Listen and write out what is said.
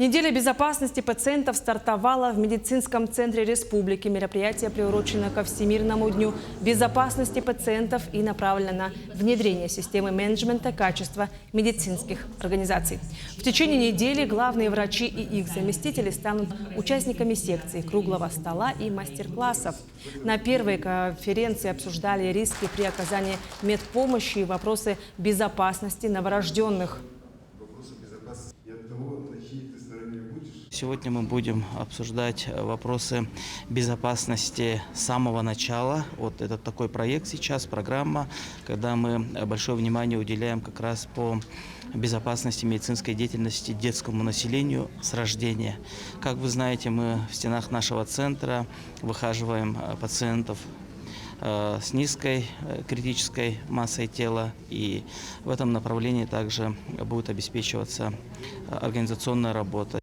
Неделя безопасности пациентов стартовала в медицинском центре республики. Мероприятие приурочено ко Всемирному дню безопасности пациентов и направлено на внедрение системы менеджмента качества медицинских организаций. В течение недели главные врачи и их заместители станут участниками секций, круглого стола и мастер-классов. На первой конференции обсуждали риски при оказании медпомощи и вопросы безопасности новорожденных. Сегодня мы будем обсуждать вопросы безопасности с самого начала. Вот это такой проект сейчас, программа, когда мы большое внимание уделяем как раз по безопасности медицинской деятельности детскому населению с рождения. Как вы знаете, мы в стенах нашего центра выхаживаем пациентов с низкой критической массой тела, и в этом направлении также будет обеспечиваться организационная работа.